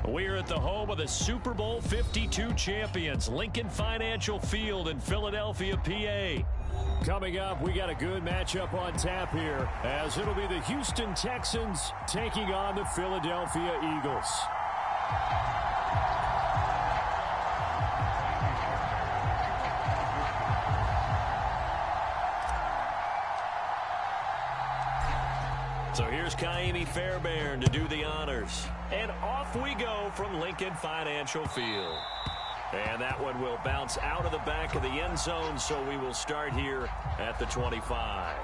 We're at the home of the Super Bowl 52 champions, Lincoln Financial Field in Philadelphia, PA. Coming up, we got a good matchup on tap here, as it'll be the Houston Texans taking on the Philadelphia Eagles. So here's Kaimi Fairbairn to do the honors. And off we go from Lincoln Financial Field. And that one will bounce out of the back of the end zone, so we will start here at the 25.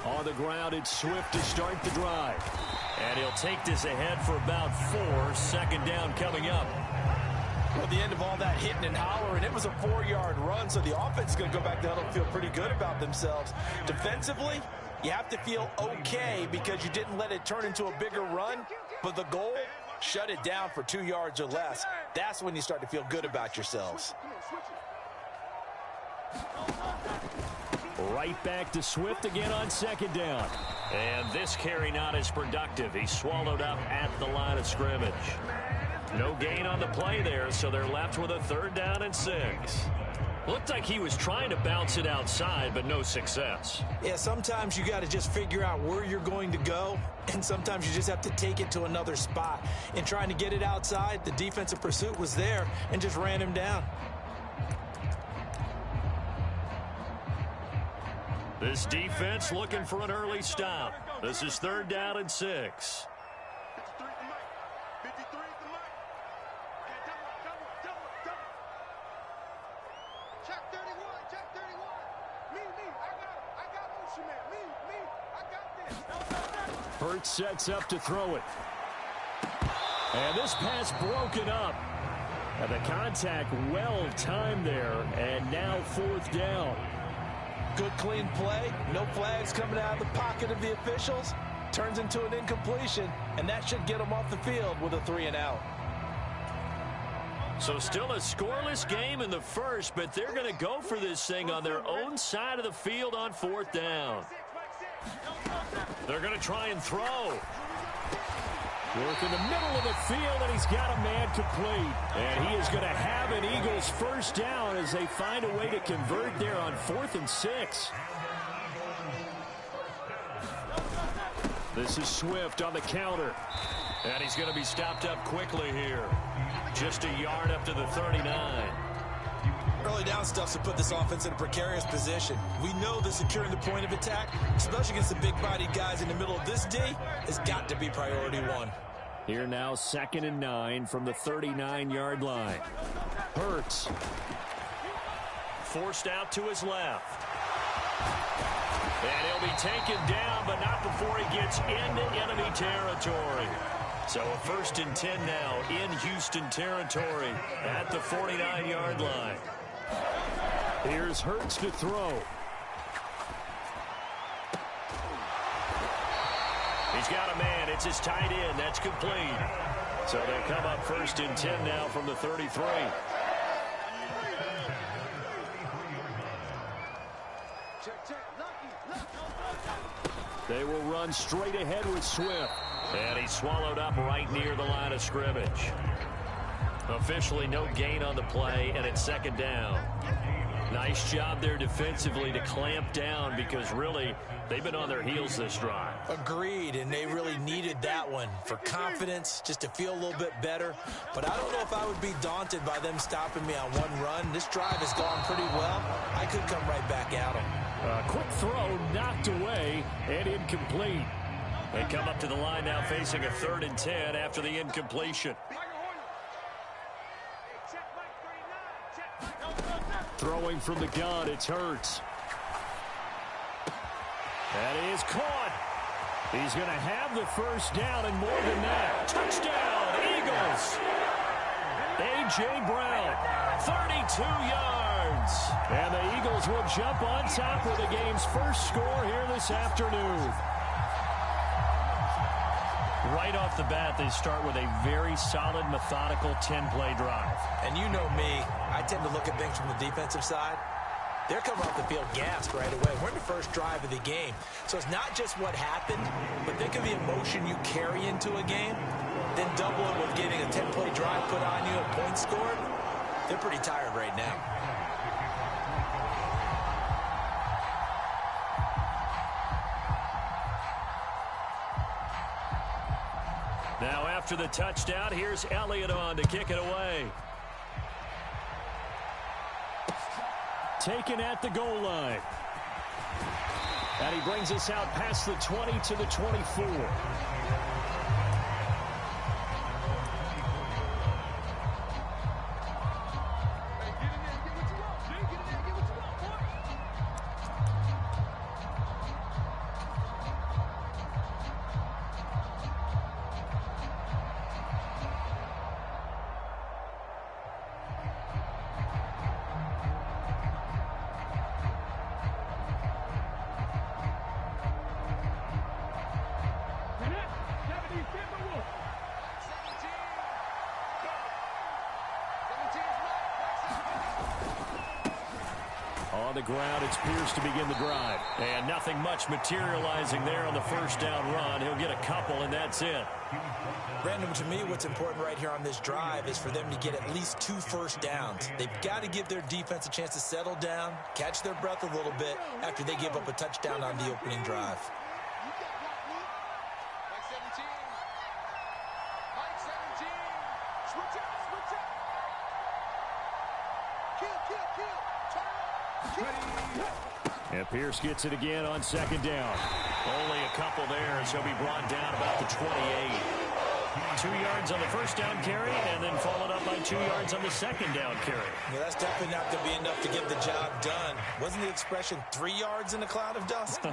On the ground, it's Swift to start the drive. And he'll take this ahead for about 4. Second down coming up. Well, at the end of all that hitting and hollering, it was a 4-yard run, so the offense is going to go back down and feel pretty good about themselves. Defensively, you have to feel okay because you didn't let it turn into a bigger run, but the goal, shut it down for 2 yards or less. That's when you start to feel good about yourselves. Right back to Swift again on second down. And this carry not as productive. He's swallowed up at the line of scrimmage. No gain on the play there, so they're left with a 3rd down and 6. Looked like he was trying to bounce it outside, but no success. Yeah, sometimes you got to just figure out where you're going to go, and sometimes you just have to take it to another spot. In trying to get it outside, the defensive pursuit was there and just ran him down. This defense looking for an early stop. This is 3rd down and 6. Hurts sets up to throw it. And this pass broken up. And the contact well timed there, and now 4th down. Good clean play, no flags coming out of the pocket of the officials. Turns into an incompletion, and that should get them off the field with a 3-and-out. So still a scoreless game in the first, but they're going to go for this thing on their own side of the field on 4th down. They're going to try and throw. Work in the middle of the field, and he's got a man complete. And he is going to have an Eagles 1st down as they find a way to convert there on 4th and 6. This is Swift on the counter. And he's going to be stopped up quickly here. Just a yard up to the 39. Early down stuff to put this offense in a precarious position. We know that securing the point of attack, especially against the big-bodied guys in the middle of this D, has got to be priority 1. Here now, 2nd and 9 from the 39-yard line. Hurts. Forced out to his left. And he'll be taken down, but not before he gets into enemy territory. So a 1st and 10 now in Houston territory at the 49-yard line. Here's Hurts to throw. He's got a man. It's his tight end. That's complete. So they come up 1st and 10 now from the 33. They will run straight ahead with Swift. And he's swallowed up right near the line of scrimmage. Officially no gain on the play, and it's 2nd down. Nice job there defensively to clamp down because really they've been on their heels this drive. Agreed, and they really needed that one for confidence, just to feel a little bit better. But I don't know if I would be daunted by them stopping me on one run. This drive has gone pretty well. I could come right back at them. Quick throw knocked away and incomplete. They come up to the line now facing a 3rd and 10 after the incompletion. Throwing from the gun, it's Hurts. That is caught. He's going to have the 1st down and more than that. Touchdown, Eagles. A.J. Brown, 32 yards. yards. And the Eagles will jump on top with the game's first score here this afternoon. Right off the bat, they start with a very solid, methodical 10-play drive. And you know me, I tend to look at things from the defensive side. They're coming off the field gassed right away. We're in the first drive of the game. So it's not just what happened, but think of the emotion you carry into a game, then double it with getting a 10-play drive put on you, a point scored. They're pretty tired right now. Now after the touchdown, here's Elliott on to kick it away. Taken at the goal line. And he brings us out past the 20 to the 24. On the ground, it's Pierce to begin the drive. And nothing much materializing there on the first down run. He'll get a couple, and that's it. Brandon, to me, what's important right here on this drive is for them to get at least 2 first downs. They've got to give their defense a chance to settle down, catch their breath a little bit after they give up a touchdown on the opening drive. And Pierce gets it again on second down. Only a couple there as he'll be brought down about the 28. 2 yards on the first down carry and then followed up by 2 yards on the second down carry. Yeah, that's definitely not going to be enough to get the job done. Wasn't the expression 3 yards in a cloud of dust?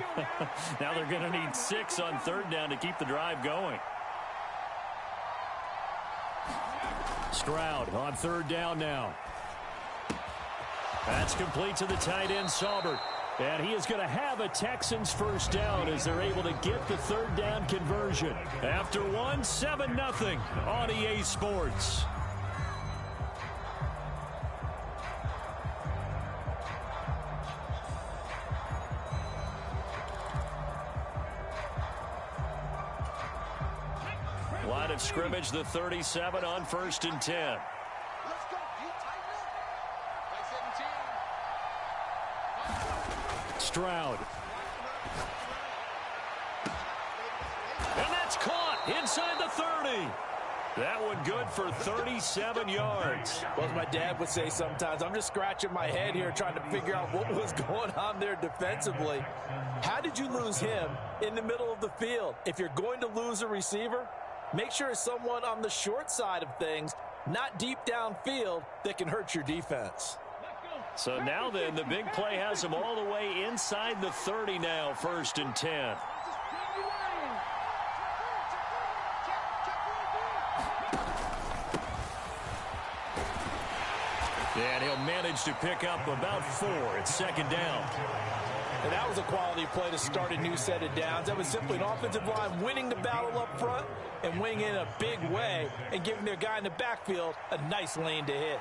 Now they're going to need 6 on third down to keep the drive going. Stroud on third down now. That's complete to the tight end, Saubert. And he is going to have a Texans first down as they're able to get the third down conversion. After 7-0 on EA Sports. Line of scrimmage, the 37 on 1st and 10. Stroud. And that's caught inside the 30. That one good for 37 yards. Well, as my dad would say sometimes, I'm just scratching my head here trying to figure out what was going on there defensively. How did you lose him in the middle of the field? If you're going to lose a receiver, make sure it's someone on the short side of things, not deep downfield, that can hurt your defense. So now then, the big play has him all the way inside the 30 now, 1st and 10. And he'll manage to pick up about 4 at second down. And that was a quality play to start a new set of downs. That was simply an offensive line winning the battle up front and winning in a big way and giving their guy in the backfield a nice lane to hit.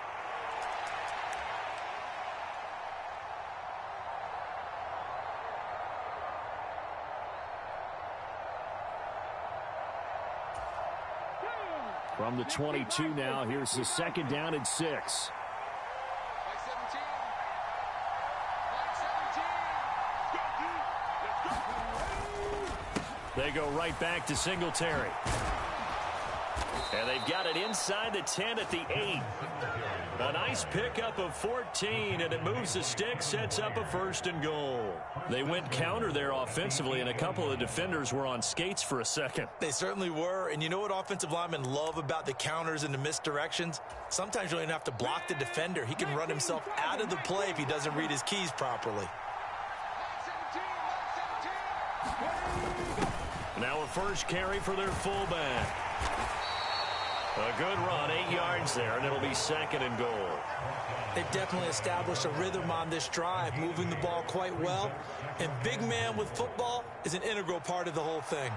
From the 22 now, here's the second down and 6. They go right back to Singletary. And they've got it inside the 10 at the 8. A nice pickup of 14, and it moves the stick, sets up a 1st and goal. They went counter there offensively, and a couple of the defenders were on skates for a second. They certainly were, and you know what offensive linemen love about the counters and the misdirections? Sometimes you don't even have to block the defender. He can run himself out of the play if he doesn't read his keys properly. Now a first carry for their fullback. A good run, 8 yards there, and it'll be 2nd and goal. They've definitely established a rhythm on this drive, moving the ball quite well. And big man with football is an integral part of the whole thing.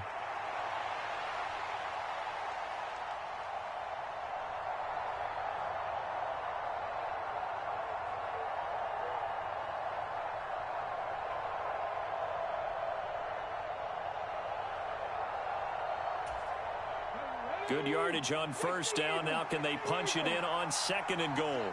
Good yardage on 1st down. Now can they punch it in on 2nd and goal?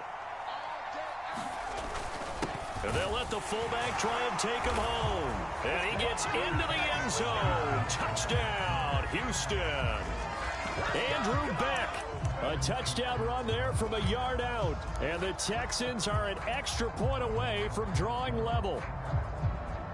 And they'll let the fullback try and take him home. And he gets into the end zone. Touchdown, Houston. Andrew Beck. A touchdown run there from a yard out. And the Texans are an extra point away from drawing level.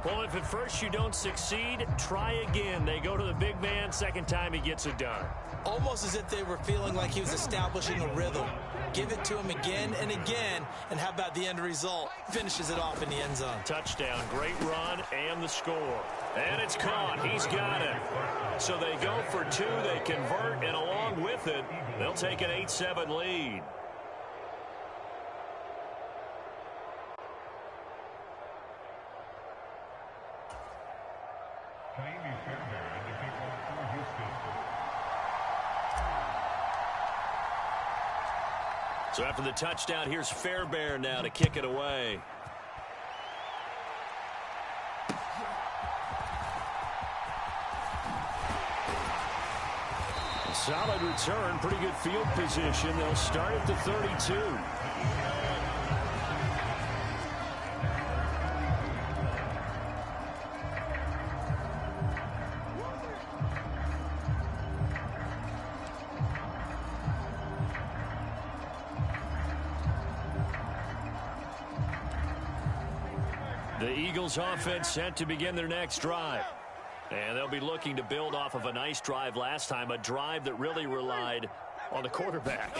Well, if at first you don't succeed, try again. They go to the big man. 2nd time he gets it done. Almost as if they were feeling like he was establishing a rhythm. Give it to him again and again, and how about the end result? Finishes it off in the end zone. Touchdown, great run, and the score. And it's caught. He's got it. So they go for 2, they convert, and along with it, they'll take an 8-7 lead. So after the touchdown, here's Fairbairn now to kick it away. Solid return, pretty good field position. They'll start at the 32. The Eagles offense set to begin their next drive. And they'll be looking to build off of a nice drive last time, a drive that really relied on the quarterback.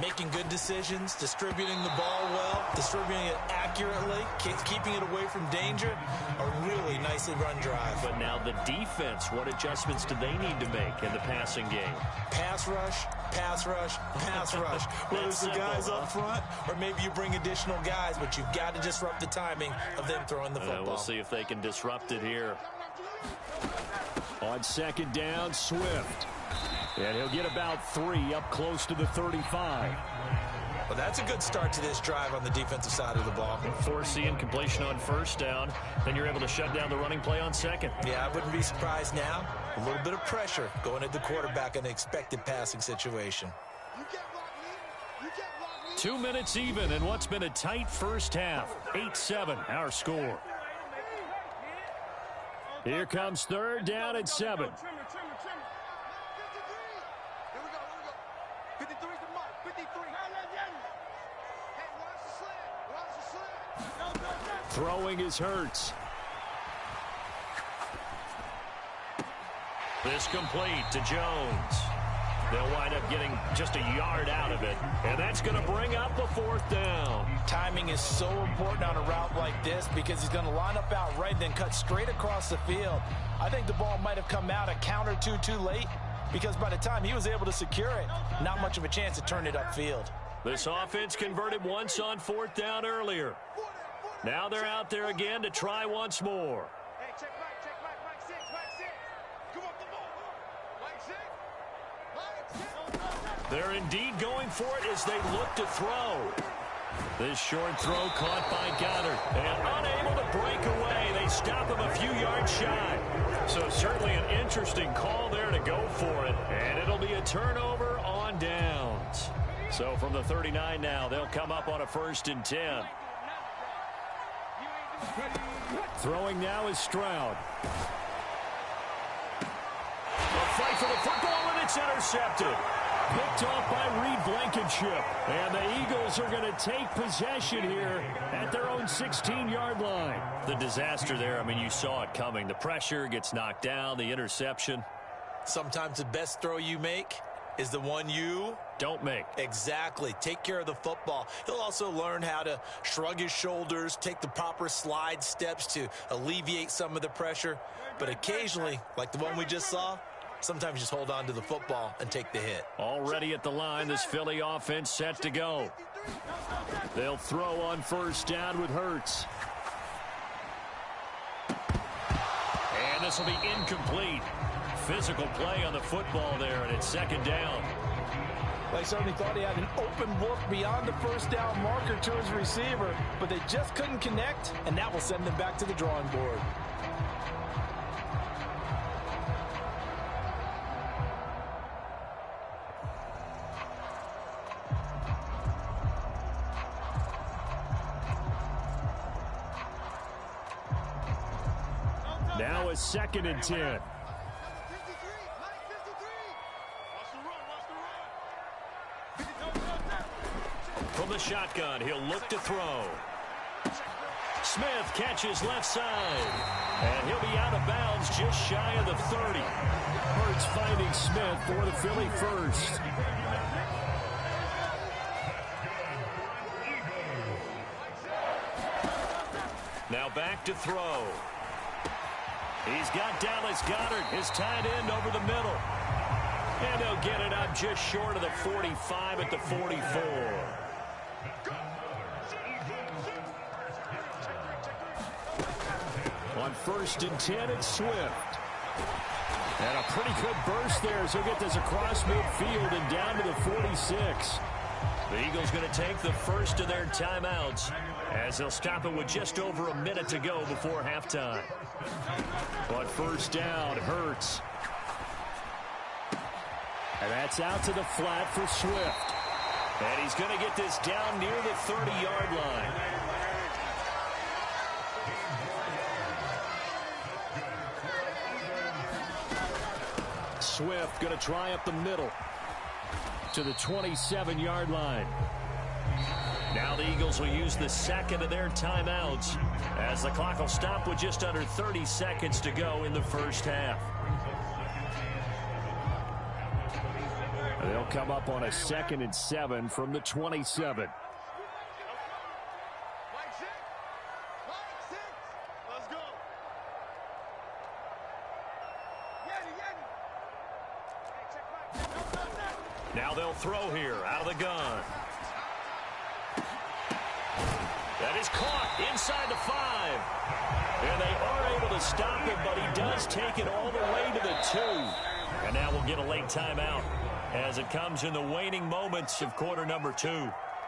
Making good decisions, distributing the ball well, distributing it accurately, keeping it away from danger. A really nicely run drive. But now the defense, what adjustments do they need to make in the passing game? Pass rush, pass rush, pass rush. Whether it's the guys up front or maybe you bring additional guys, but you've got to disrupt the timing of them throwing the football. We'll see if they can disrupt it here. On 2nd down, Swift. And he'll get about 3 up close to the 35. Well, that's a good start to this drive on the defensive side of the ball. Force the incompletion on 1st down. Then you're able to shut down the running play on 2nd. Yeah, I wouldn't be surprised now. A little bit of pressure going at the quarterback in an expected passing situation. 2 minutes even in what's been a tight first half. 8-7, our score. Here comes 3rd down at 7. Throwing is Hurts. This complete to Jones. They'll wind up getting just a yard out of it. And that's going to bring up the 4th down. Timing is so important on a route like this because he's going to line up out right, then cut straight across the field. I think the ball might have come out a count or two too late because by the time he was able to secure it, not much of a chance to turn it upfield. This offense converted once on 4th down earlier. Now they're out there again to try once more. They're indeed going for it as they look to throw. This short throw caught by Goddard. And unable to break away. They stop him a few yards shy. So certainly an interesting call there to go for it. And it'll be a turnover on downs. So from the 39 now, they'll come up on a 1st and 10. Throwing now is Stroud. A fight for the football, and it's intercepted. Picked off by Reed Blankenship. And the Eagles are going to take possession here at their own 16-yard line. The disaster there, I mean, you saw it coming. The pressure gets knocked down, the interception. Sometimes the best throw you make is the one you don't make. Exactly. Take care of the football. He'll also learn how to shrug his shoulders, take the proper slide steps to alleviate some of the pressure. But occasionally, like the one we just saw, Sometimes just hold on to the football and take the hit. Already at the line, this Philly offense set to go. They'll throw on first down with Hurts. And this will be incomplete. Physical play on the football there, and it's second down. They certainly thought he had an open look beyond the first down marker to his receiver, but they just couldn't connect, and that will send them back to the drawing board. Now a second and 10. From the shotgun, he'll look to throw. Smith catches left side. And he'll be out of bounds just shy of the 30. Hurts finding Smith for the Philly first. Now back to throw. He's got Dallas Goedert, his tight end, over the middle. And he'll get it up just short of the 45 at the 44. On first and 10, it's Swift. And a pretty good burst there as he'll get this across midfield and down to the 46. The Eagles going to take the first of their timeouts as they'll stop it with just over a minute to go before halftime. But first down, Hurts. And that's out to the flat for Swift. And he's going to get this down near the 30-yard line. Swift going to try up the middle to the 27-yard line. Now the Eagles will use the second of their timeouts as the clock will stop with just under 30 seconds to go in the first half. They'll come up on a 2nd and 7 from the 27. Now they'll throw here out of the gun. That is caught inside the 5. And they are able to stop him, but he does take it all the way to the 2. And now we'll get a late timeout as it comes in the waning moments of quarter number 2.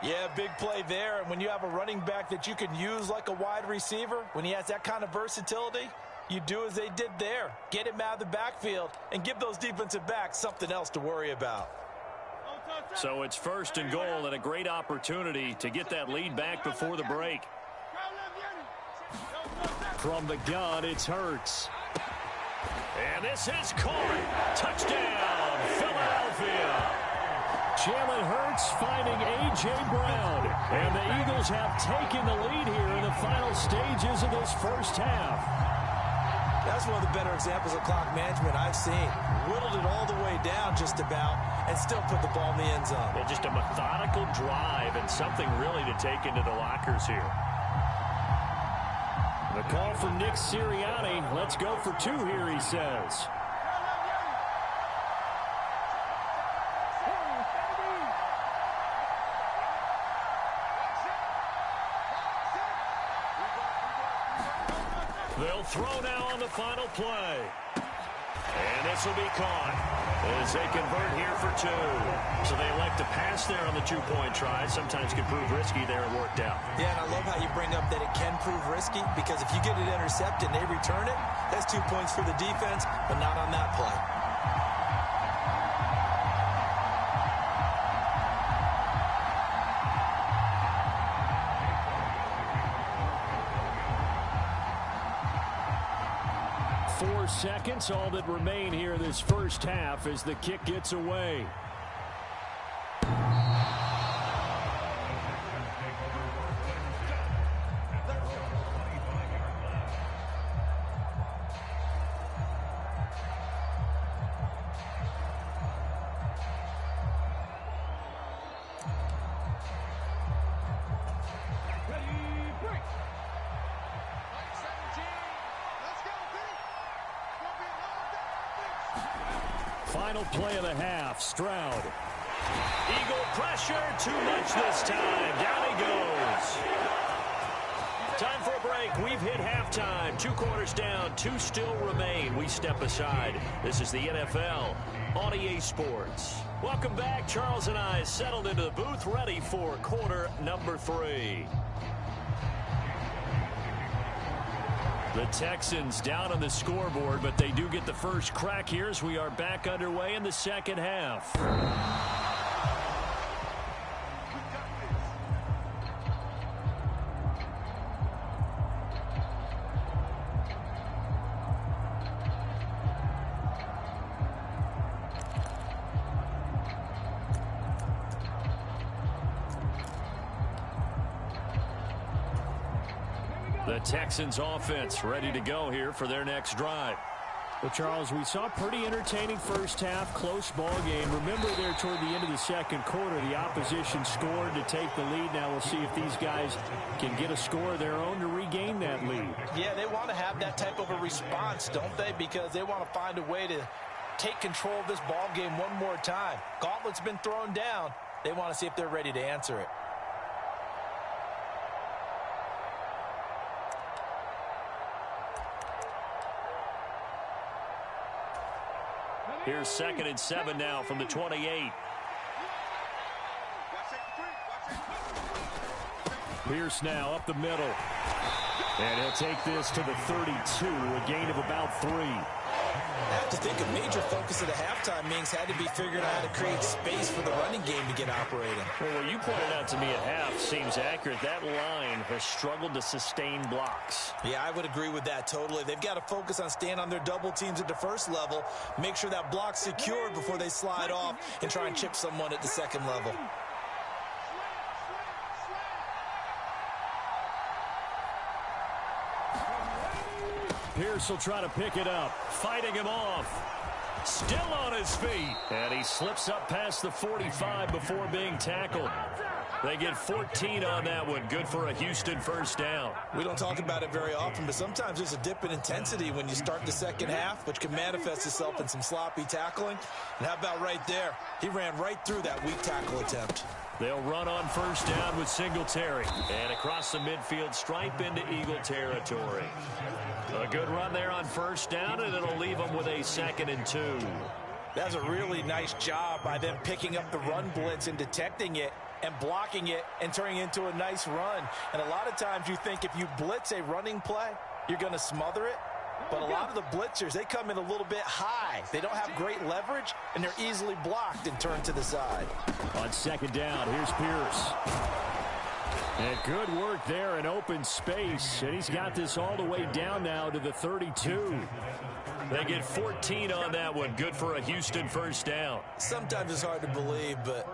Yeah, big play there. And when you have a running back that you can use like a wide receiver, when he has that kind of versatility, you do as they did there. Get him out of the backfield and give those defensive backs something else to worry about. So it's first and goal and a great opportunity to get that lead back before the break. From the gun, it's Hurts. And this is caught. Touchdown, Philadelphia. Jalen Hurts finding A.J. Brown. And the Eagles have taken the lead here in the final stages of this first half. That's one of the better examples of clock management I've seen. Whittled it all the way down just about and still put the ball in the end zone. Yeah, just a methodical drive and something really to take into the lockers here. The call from Nick Sirianni. Let's go for 2 here, he says. They'll throw now on the final play. And this will be caught as they convert here for 2. So they elect to pass there on the 2-point try. Sometimes can prove risky there. It worked out. Yeah, and I love how you bring up that it can prove risky because if you get it intercepted and they return it, that's 2 points for the defense, but not on that play. Seconds, all that remain here in this first half as the kick gets away. Final play of the half, Stroud. Eagle pressure, too much this time. Down he goes. Time for a break. We've hit halftime. 2 quarters down, 2 still remain. We step aside. This is the NFL on EA Sports. Welcome back. Charles and I settled into the booth, ready for quarter number 3. The Texans down on the scoreboard, but they do get the first crack here as we are back underway in the second half. The Texans offense ready to go here for their next drive. Well, Charles, we saw a pretty entertaining first half, close ball game. Remember there toward the end of the second quarter, the opposition scored to take the lead. Now we'll see if these guys can get a score of their own to regain that lead. Yeah, they want to have that type of a response, don't they? Because they want to find a way to take control of this ball game one more time. Gauntlet's been thrown down. They want to see if they're ready to answer it. Here's 2nd and 7 now from the 28. Pierce now up the middle. And he'll take this to the 32, a gain of about 3. I have to think a major focus of the halftime, Mings, had to be figuring out how to create space for the running game to get operating. Well, what you pointed out to me at half seems accurate. That line has struggled to sustain blocks. Yeah, I would agree with that totally. They've got to focus on staying on their double teams at the first level, make sure that block's secured before they slide off and try and chip someone at the second level. Pierce will try to pick it up, fighting him off. Still on his feet. And he slips up past the 45 before being tackled. They get 14 on that one. Good for a Houston first down. We don't talk about it very often, but sometimes there's a dip in intensity when you start the second half, which can manifest itself in some sloppy tackling. And how about right there? He ran right through that weak tackle attempt. They'll run on first down with Singletary. And across the midfield stripe into Eagle territory. A good run there on first down, and it'll leave them with a 2nd and 2. That's a really nice job by them picking up the run blitz and detecting it and blocking it and turning it into a nice run. And a lot of times you think if you blitz a running play, you're going to smother it. But a lot of the blitzers, they come in a little bit high. They don't have great leverage, and they're easily blocked and turned to the side. On 2nd down, here's Pierce. And good work there in open space. And he's got this all the way down now to the 32. They get 14 on that one. Good for a Houston first down. Sometimes it's hard to believe, but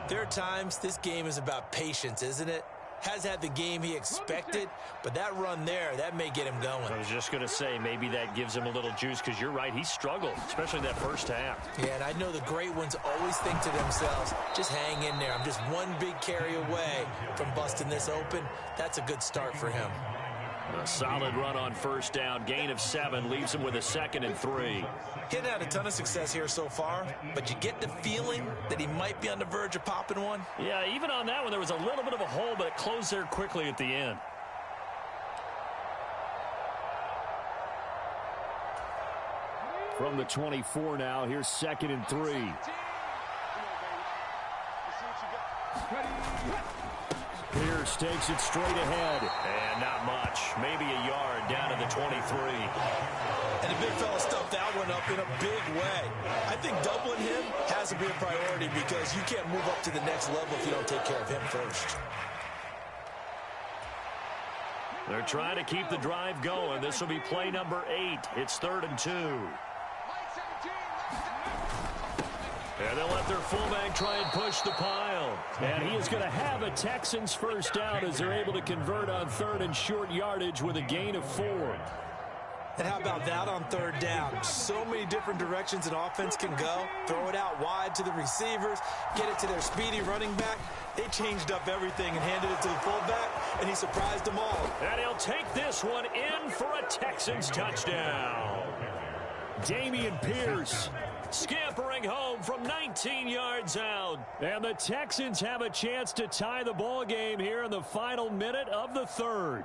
there are times this game is about patience, isn't it? Has had the game he expected, but that run there, that may get him going. I was just going to say, maybe that gives him a little juice, because you're right, he struggled, especially that first half. Yeah, and I know the great ones always think to themselves, just hang in there. I'm just one big carry away from busting this open. That's a good start for him. A solid run on first down. Gain of 7 leaves him with a 2nd and 3. He hadn't had a ton of success here so far, but you get the feeling that he might be on the verge of popping one. Yeah, even on that one, there was a little bit of a hole, but it closed there quickly at the end. From the 24 now, here's 2nd and 3. Pierce takes it straight ahead. And not much. Maybe a yard down to the 23. And the big fella stuffed that one up in a big way. I think doubling him has to be a priority because you can't move up to the next level if you don't take care of him first. They're trying to keep the drive going. This will be play number 8. It's 3rd and 2. And they'll let their fullback try and push the pile. And he is going to have a Texans first down as they're able to convert on 3rd and short yardage with a gain of 4. And how about that on 3rd down? So many different directions an offense can go. Throw it out wide to the receivers, get it to their speedy running back. They changed up everything and handed it to the fullback, and he surprised them all. And he'll take this one in for a Texans touchdown. Dameon Pierce Scampering home from 19 yards out. And the Texans have a chance to tie the ball game here in the final minute of the third.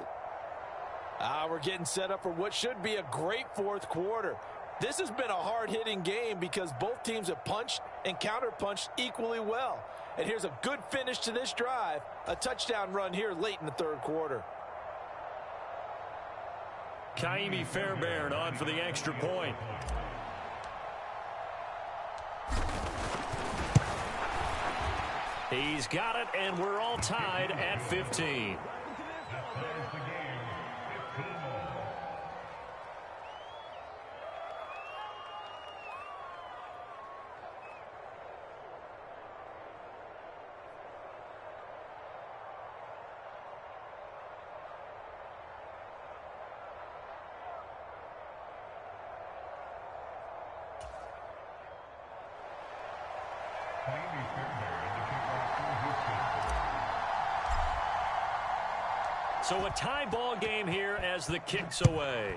We're getting set up for what should be a great fourth quarter. This has been a hard-hitting game because both teams have punched and counterpunched equally well. And here's a good finish to this drive, a touchdown run here late in the third quarter. Kaimi Fairbairn on for the extra point. He's got it, and we're all tied at 15. So a tie ball game here as the kick's away.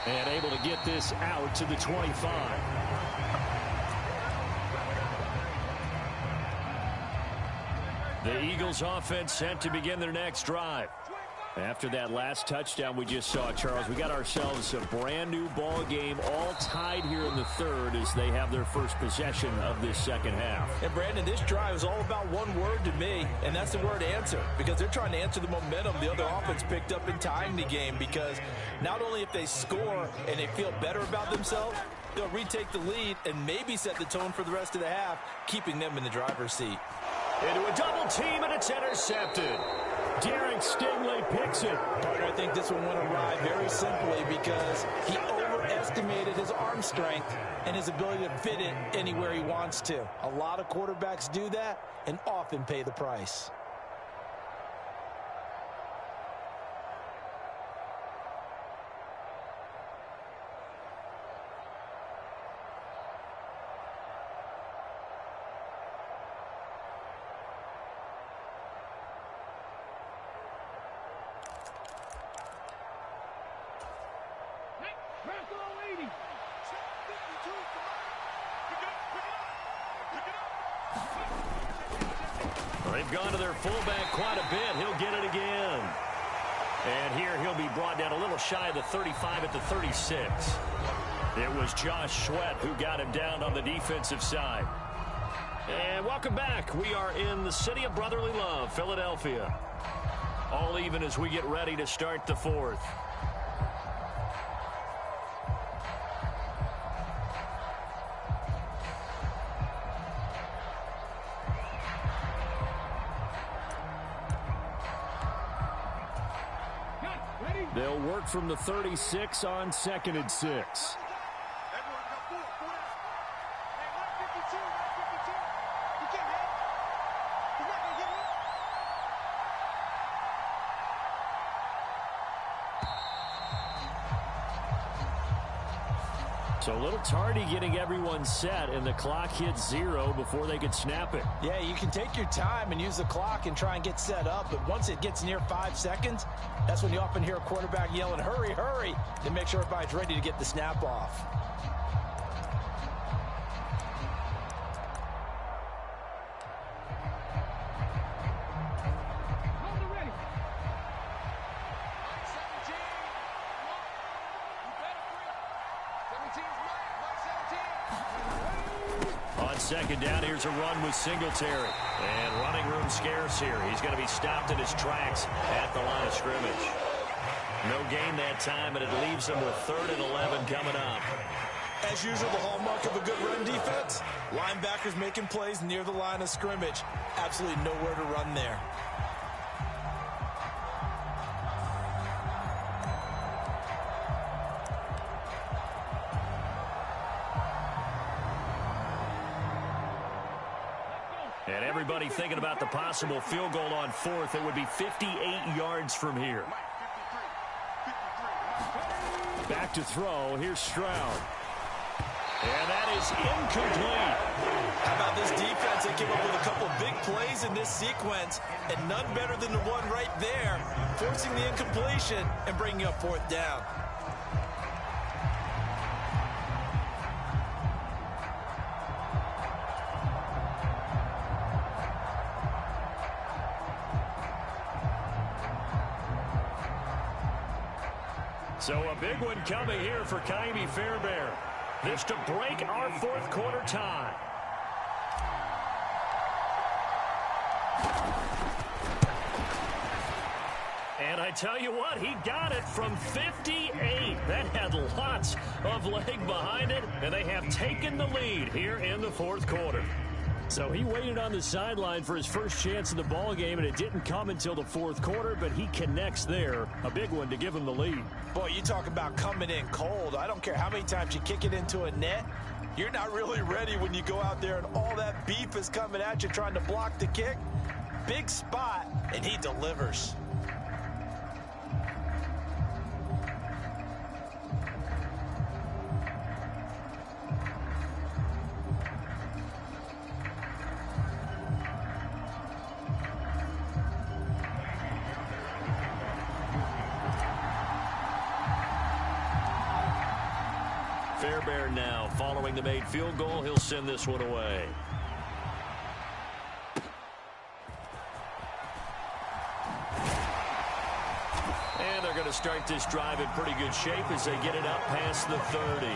And able to get this out to the 25. The Eagles offense set to begin their next drive. After that last touchdown we just saw, Charles, we got ourselves a brand new ball game, all tied here in the third as they have their first possession of this second half. And Brandon, this drive is all about one word to me, and that's the word answer, because they're trying to answer the momentum the other offense picked up in tying the game, because not only if they score and they feel better about themselves, they'll retake the lead and maybe set the tone for the rest of the half, keeping them in the driver's seat. Into a double team, and it's intercepted. Derek Stingley picks it. Partner, I think this one went awry very simply because he overestimated his arm strength and his ability to fit it anywhere he wants to. A lot of quarterbacks do that and often pay the price. They've gone to their fullback quite a bit. He'll get it again. And here he'll be brought down a little shy of the 35 at the 36. It was Josh Sweat who got him down on the defensive side. And welcome back. We are in the city of brotherly love, Philadelphia. All even as we get ready to start the fourth. They'll work from the 36 on 2nd and 6. So a little tardy getting everyone set, and the clock hits 0 before they could snap it. Yeah, you can take your time and use the clock and try and get set up, but once it gets near 5 seconds, that's when you often hear a quarterback yelling, hurry, hurry, to make sure everybody's ready to get the snap off. Second down, here's a run with Singletary. And running room scarce here. He's going to be stopped in his tracks at the line of scrimmage. No gain that time, and it leaves him with 3rd and 11 coming up. As usual, the hallmark of a good run defense, linebackers making plays near the line of scrimmage. Absolutely nowhere to run there. And everybody thinking about the possible field goal on 4th. It would be 58 yards from here. Back to throw. Here's Stroud. And that is incomplete. How about this defense? They came up with a couple of big plays in this sequence, and none better than the one right there, forcing the incompletion and bringing up fourth down. So a big one coming here for Kaimi Fairbairn. This to break our fourth quarter tie. And I tell you what, he got it from 58. That had lots of leg behind it, and they have taken the lead here in the fourth quarter. So he waited on the sideline for his first chance in the ball game, and it didn't come until the fourth quarter, but he connects there. A big one to give him the lead. Boy, you talk about coming in cold. I don't care how many times you kick it into a net. You're not really ready when you go out there and all that beef is coming at you trying to block the kick. Big spot, and he delivers. Fairbairn now following the made field goal. He'll send this one away. And they're going to start this drive in pretty good shape as they get it up past the 30.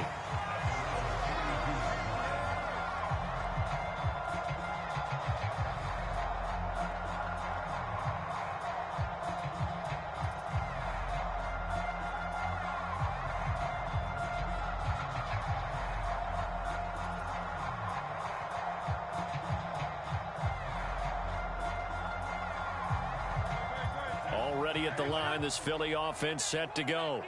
Already at the line, this Philly offense set to go.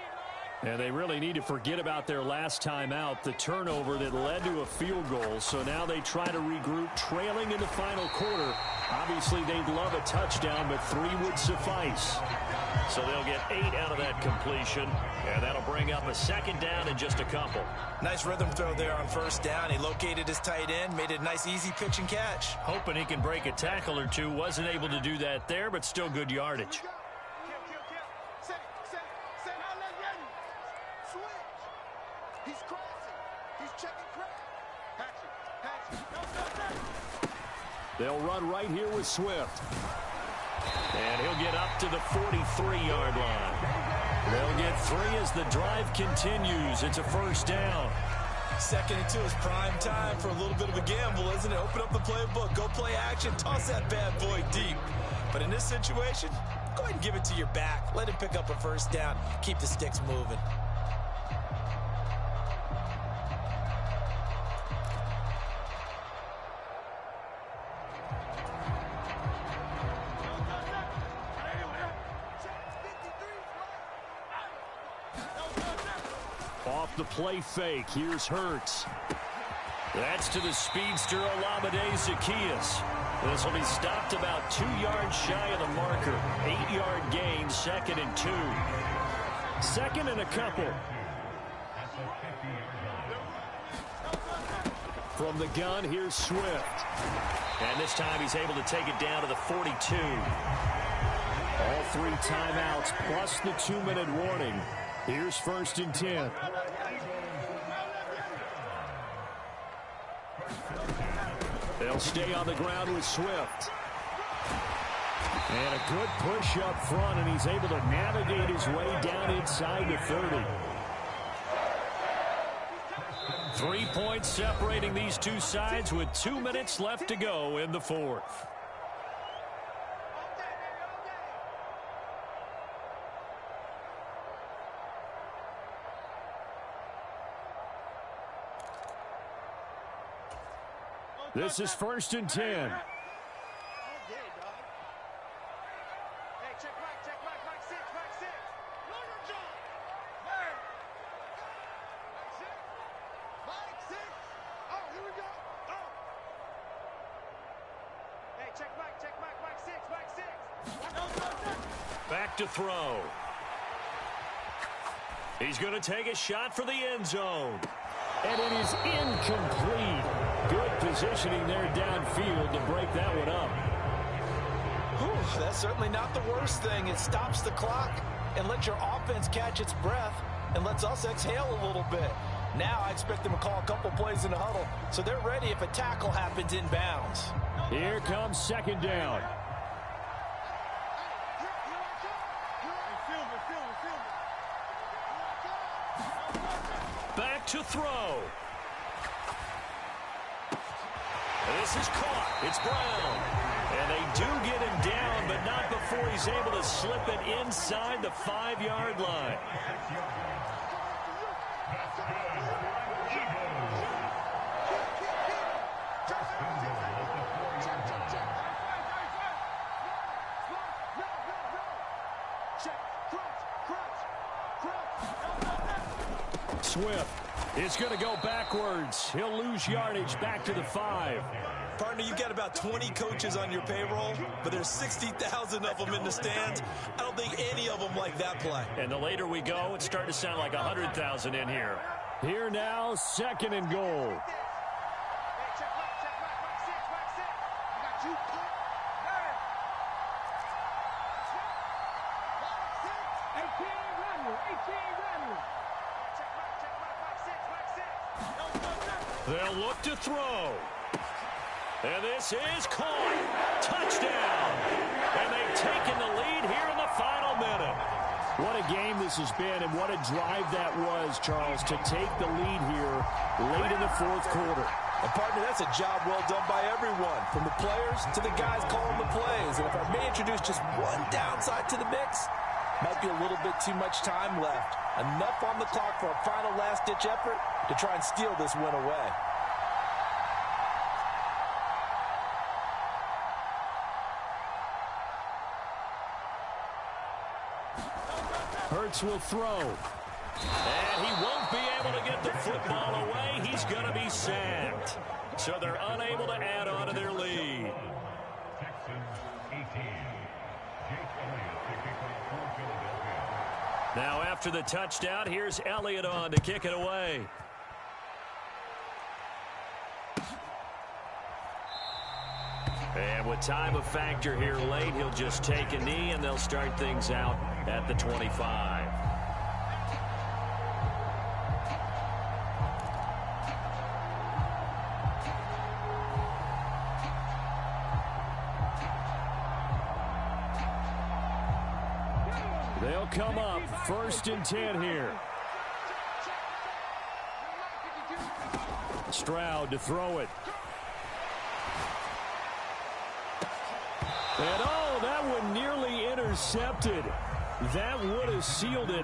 And they really need to forget about their last time out, the turnover that led to a field goal. So now they try to regroup, trailing in the final quarter. Obviously, they'd love a touchdown, but 3 would suffice. So they'll get 8 out of that completion, and that'll bring up a second down in just a couple. Nice rhythm throw there on first down. He located his tight end, made it a nice, easy pitch and catch. Hoping he can break a tackle or two. Wasn't able to do that there, but still good yardage. They'll run right here with Swift. And he'll get up to the 43-yard line. They'll get 3 as the drive continues. It's a first down. 2nd and 2 is prime time for a little bit of a gamble, isn't it? Open up the playbook, go play action, toss that bad boy deep. But in this situation, go ahead and give it to your back. Let him pick up a first down. Keep the sticks moving. Off the play fake, here's Hurts. That's to the speedster Olamide Zaccheaus. This will be stopped about 2 yards shy of the marker. 8-yard gain, 2nd and 2. 2nd and a couple. From the gun, here's Swift. And this time he's able to take it down to the 42. All 3 timeouts plus the 2-minute warning. Here's 1st and 10. They'll stay on the ground with Swift. And a good push up front, and he's able to navigate his way down inside the 30. 3 points separating these two sides with 2 minutes left to go in the fourth. This is 1st and 10. Back to throw. He's going to take a shot for the end zone. And it is incomplete. Good positioning there downfield to break that one up. Whew, that's certainly not the worst thing. It stops the clock and lets your offense catch its breath and lets us exhale a little bit. Now I expect them to call a couple plays in the huddle, so they're ready if a tackle happens inbounds. Here comes second down. Back to throw. This is caught. It's Brown. And they do get him down, but not before he's able to slip it inside the 5-yard line. Swift is going to go backwards. He'll lose yardage back to the 5. Partner, you've got about 20 coaches on your payroll, but there's 60,000 of them in the stands. I don't think any of them like that play. And the later we go, it's starting to sound like 100,000 in here. Here now, second and goal. They'll look to throw. And this is caught. Touchdown. And they've taken the lead here in the final minute. What a game this has been, and what a drive that was, Charles, to take the lead here late in the fourth quarter. And partner, that's a job well done by everyone, from the players to the guys calling the plays. And if I may introduce just one downside to the mix, might be a little bit too much time left. Enough on the clock for a final last-ditch effort to try and steal this win away. Hurts will throw. And he won't be able to get the football away. He's going to be sacked. So they're unable to add on to their lead. Now after the touchdown, here's Elliott on to kick it away. And with time a factor here late, he'll just take a knee and they'll start things out at the 25. They'll come up 1st and 10 here. Stroud to throw it. And oh, that one nearly intercepted. That would have sealed it.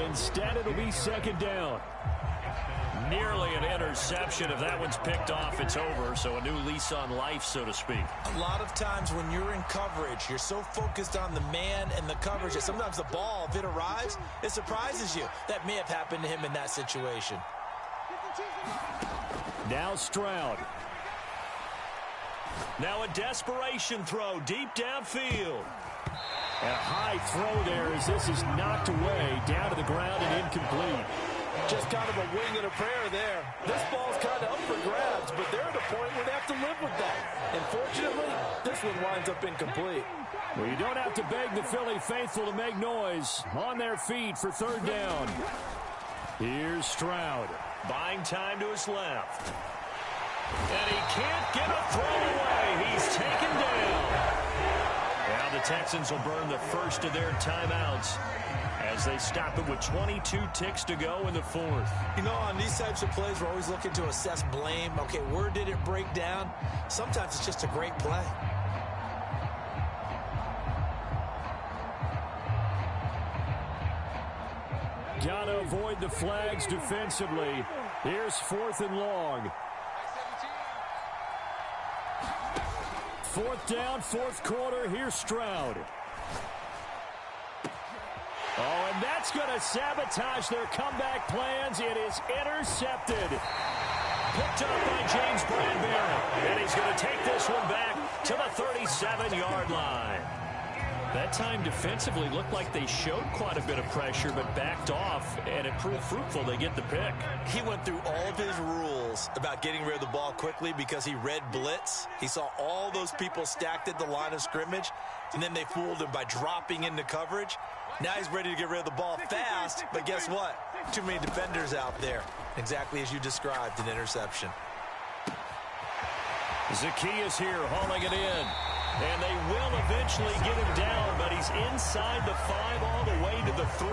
Instead, it'll be second down. Nearly an interception. If that one's picked off, it's over. So a new lease on life, so to speak. A lot of times when you're in coverage, you're so focused on the man and the coverage that sometimes the ball, if it arrives, it surprises you. That may have happened to him in that situation. Now Stroud. Now a desperation throw deep downfield. And a high throw there as this is knocked away, down to the ground and incomplete. Just kind of a wing and a prayer there. This ball's kind of up for grabs, but they're at a point where they have to live with that. And fortunately, this one winds up incomplete. Well, you don't have to beg the Philly faithful to make noise. On their feet for third down. Here's Stroud. Buying time to his left. And he can't get a throw away. He's taken down. Now the Texans will burn the first of their timeouts as they stop it with 22 ticks to go in the fourth. You know, on these types of plays, we're always looking to assess blame. Okay, where did it break down? Sometimes it's just a great play. Got to avoid the flags defensively. Here's 4th and long. 4th down, 4th quarter. Here's Stroud. Oh, and that's going to sabotage their comeback plans. It is intercepted. Picked up by James Bradbury. And he's going to take this one back to the 37-yard line. That time defensively looked like they showed quite a bit of pressure but backed off, and it proved fruitful. They get the pick. He went through all of his rules about getting rid of the ball quickly because he read blitz. He saw all those people stacked at the line of scrimmage, and then they fooled him by dropping into coverage. Now he's ready to get rid of the ball fast, but guess what? Too many defenders out there. Exactly as you described, an interception. Zacchaeus here hauling it in. And they will eventually get him down, but he's inside the 5 all the way to the 3.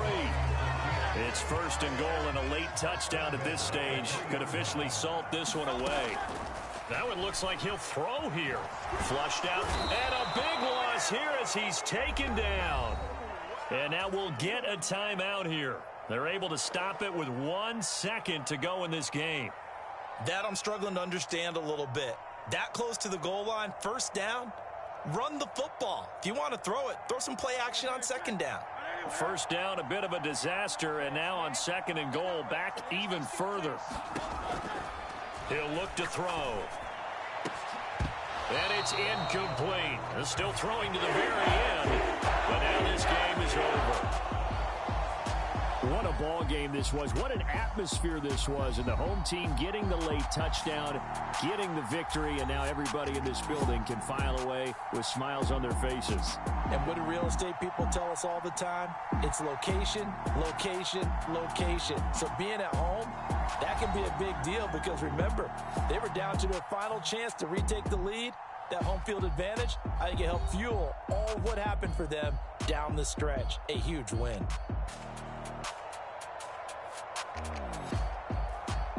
It's 1st and goal and a late touchdown at this stage. Could officially salt this one away. That one looks like he'll throw here. Flushed out, and a big loss here as he's taken down. And now we'll get a timeout here. They're able to stop it with 1 second to go in this game. That I'm struggling to understand a little bit. That close to the goal line, 1st down, run the football. If you want to throw it, throw some play action on 2nd down. 1st down, a bit of a disaster, and now on 2nd and goal, back even further. He'll look to throw. And it's incomplete. They're still throwing to the very end, but now this game is over. What a ball game this was. What an atmosphere this was. And the home team getting the late touchdown, getting the victory, and now everybody in this building can file away with smiles on their faces. And what do real estate people tell us all the time? It's location, location, location. So being at home, that can be a big deal because remember, they were down to their final chance to retake the lead. That home field advantage, I think it helped fuel all of what happened for them down the stretch. A huge win.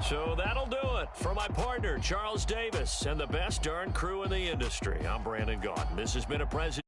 So that'll do it for my partner, Charles Davis, and the best darn crew in the industry. I'm Brandon Gaudin. This has been a presentation.